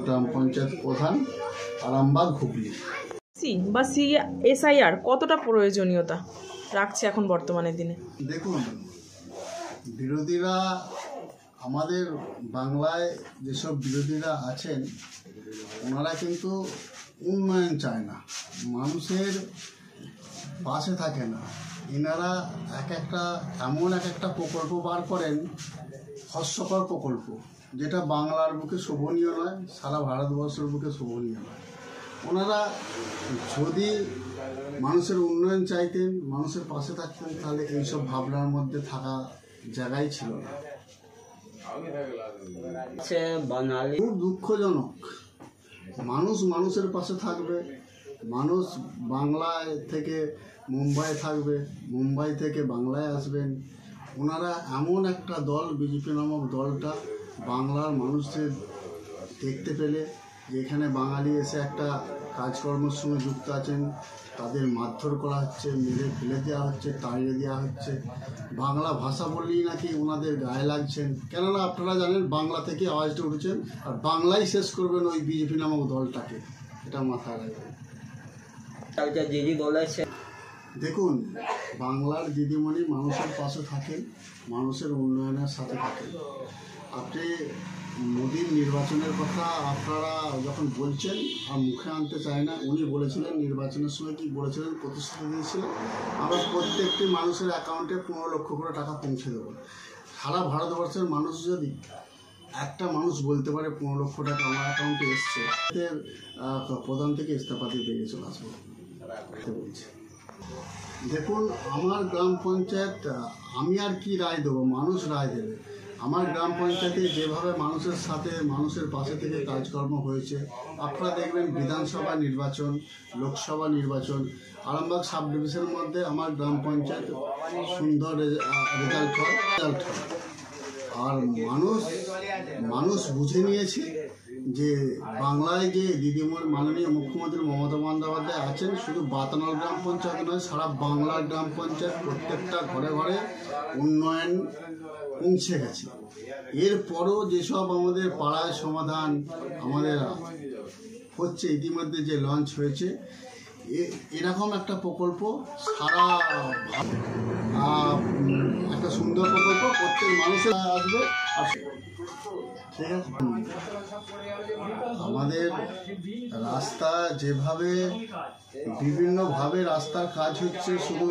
গ্রাম পঞ্চায়েত প্রধান, আরামবাগ, হুগলি। বা সিএসআইআর কতটা প্রয়োজনীয়তা রাখছে এখন বর্তমানের দিনে? দেখুন, বিরোধীরা আমাদের বাংলায় যেসব বিরোধীরা আছেন ওনারা কিন্তু উন্নয়ন চায় না, মানুষের পাশে থাকে না। এনারা এমন একটা প্রকল্প বার করেন, হাস্যকর প্রকল্প, যেটা বাংলার বুকে শোভনীয় নয়, সারা ভারতবর্ষের বুকে শোভনীয় নয়। ওনারা যদি মানুষের উন্নয়ন চাইতেন, মানুষের পাশে থাকতেন, তাহলে এইসব ভাবনার মধ্যে থাকা জায়গায় ছিল না। খুব দুঃখজনক। মানুষ মানুষের পাশে থাকবে, মানুষ বাংলায় থেকে মুম্বাই থাকবে, মুম্বাই থেকে বাংলায় আসবেন। ওনারা এমন একটা দল, বিজেপি নামক দলটা বাংলার মানুষদের দেখতে পেলে যে এখানে বাঙালি এসে একটা কাজকর্মের সঙ্গে যুক্ত আছেন, তাদের মারধর করা হচ্ছে, মেরে ফেলে দেওয়া হচ্ছে, তাড়িয়ে দেওয়া হচ্ছে। বাংলা ভাষা বললেই নাকি ওনাদের গায়ে লাগছেন। কেননা আপনারা জানেন বাংলা থেকে আওয়াজটা উঠেছেন, আর বাংলাই শেষ করবেন ওই বিজেপি নামক দলটাকে, এটা মাথায় রাখবেন। দেখুন, বাংলার দিদিমণি মানুষের পাশে থাকেন, মানুষের উন্নয়নের সাথে থাকেন। আপনি মোদির নির্বাচনের কথা আপনারা যখন বলছেন, আর মুখে আনতে চায় না, উনি বলেছিলেন নির্বাচনের সময় কি বলেছিলেন, প্রতিশ্রুতি দিয়েছিলেন, আমরা প্রত্যেকটি মানুষের অ্যাকাউন্টে 15 লক্ষ করে টাকা পৌঁছে দেবো। সারা ভারতবর্ষের মানুষ যদি একটা মানুষ বলতে পারে 15 লক্ষ টাকা আমার অ্যাকাউন্টে এসছে, প্রধান থেকে ইস্তফা দিয়ে বেরিয়ে চলে আসবো বলছে। দেখুন, আমার গ্রাম পঞ্চায়েত, আমি আর কি রায় দেবো, মানুষ রায় দেবে। আমার গ্রাম পঞ্চায়েতে যেভাবে মানুষের সাথে, মানুষের পাশে থেকে কাজকর্ম হয়েছে, আপনারা দেখবেন বিধানসভা নির্বাচন, লোকসভা নির্বাচন, আরামবাগ সাব ডিভিশনের মধ্যে আমার গ্রাম পঞ্চায়েত সুন্দর রেজাল্ট হয়। আর মানুষ বুঝে নিয়েছে যে বাংলায় যে দিদিমণি মাননীয় মুখ্যমন্ত্রী মমতা বন্দ্যোপাধ্যায় আছেন, শুধু বাতানল গ্রাম পঞ্চায়েত নয়, সারা বাংলার গ্রাম পঞ্চায়েত প্রত্যেকটা ঘরে ঘরে উন্নয়ন পৌঁছে গেছে। এরপরও যেসব আমাদের পাড়ায় সমাধান আমাদের হচ্ছে, ইতিমধ্যে যে লঞ্চ হয়েছে, এরকম একটা প্রকল্প সারা একটা সুন্দর প্রকল্প, প্রত্যেক মানুষের আসবে। ঠিক আছে, আমাদের রাস্তা যেভাবে বিভিন্নভাবে রাস্তার কাজ হচ্ছে, শুধু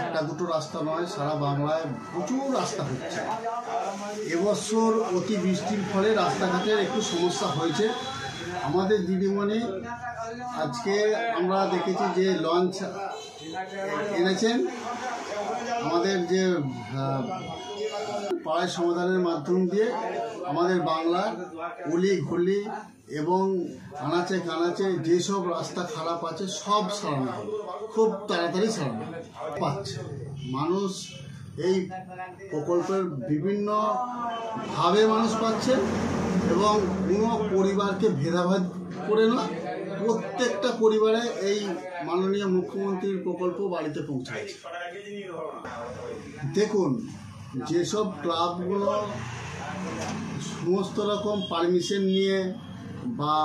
একটা দুটো রাস্তা নয়, সারা বাংলায় প্রচুর রাস্তা হচ্ছে। এবছর অতি বৃষ্টির ফলে রাস্তাঘাটের একটু সমস্যা হয়েছে। আমাদের দিদিমণি আজকে আমরা দেখেছি যে লঞ্চ এনেছেন, আমাদের যে পাড়ায় সমাধানের মাধ্যম দিয়ে আমাদের বাংলার অলি গলি এবং আনাচে কানাচে যেসব রাস্তা খারাপ আছে সব সারানো হবে, খুব তাড়াতাড়ি সারানো পাচ্ছে। মানুষ এই প্রকল্পের বিভিন্নভাবে মানুষ পাচ্ছে এবং কোনো পরিবারকে ভেদাভেদ করে না, প্রত্যেকটা পরিবারে এই মাননীয় মুখ্যমন্ত্রীর প্রকল্প বাড়িতে পৌঁছাচ্ছে। দেখুন, যেসব ক্লাবগুলো সমস্ত রকম পারমিশন নিয়ে বা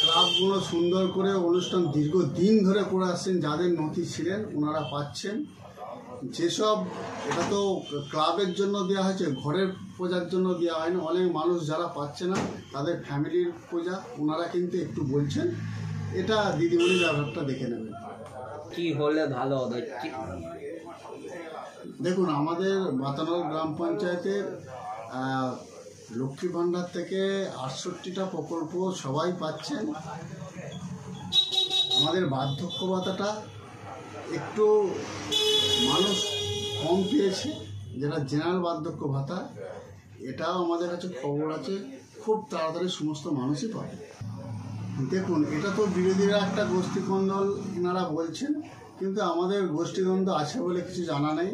ক্লাবগুলো সুন্দর করে অনুষ্ঠান দীর্ঘদিন ধরে করে আসছেন, যাদের নথি ছিলেন ওনারা পাচ্ছেন। যেসব, এটা তো ক্লাবের জন্য দেওয়া হয়েছে, ঘরের পূজার জন্য দেওয়া হয়নি। অনেক মানুষ যারা পাচ্ছে না, তাদের ফ্যামিলির পূজা, ওনারা কিন্তু একটু বলছেন। এটা দিদিমণির ব্যাপারটা দেখে নেবেন কি হলে ভালো হবে। দেখুন, আমাদের বাতানল গ্রাম পঞ্চায়েতের লক্ষ্মী ভাণ্ডার থেকে 68টা প্রকল্প সবাই পাচ্ছেন। আমাদের বার্ধক্য ভাতাটা একটু মানুষ কম পেয়েছে, যেটা জেনারেল বার্ধক্য ভাতা, এটাও আমাদের কাছে খবর আছে, খুব তাড়াতাড়ি সমস্ত মানুষই পাবে। দেখুন, এটা তো বিরোধীরা একটা গোষ্ঠীদ্বন্দ্ব এনারা বলছেন, কিন্তু আমাদের গোষ্ঠীদ্বন্দ্ব আছে বলে কিছু জানা নেই।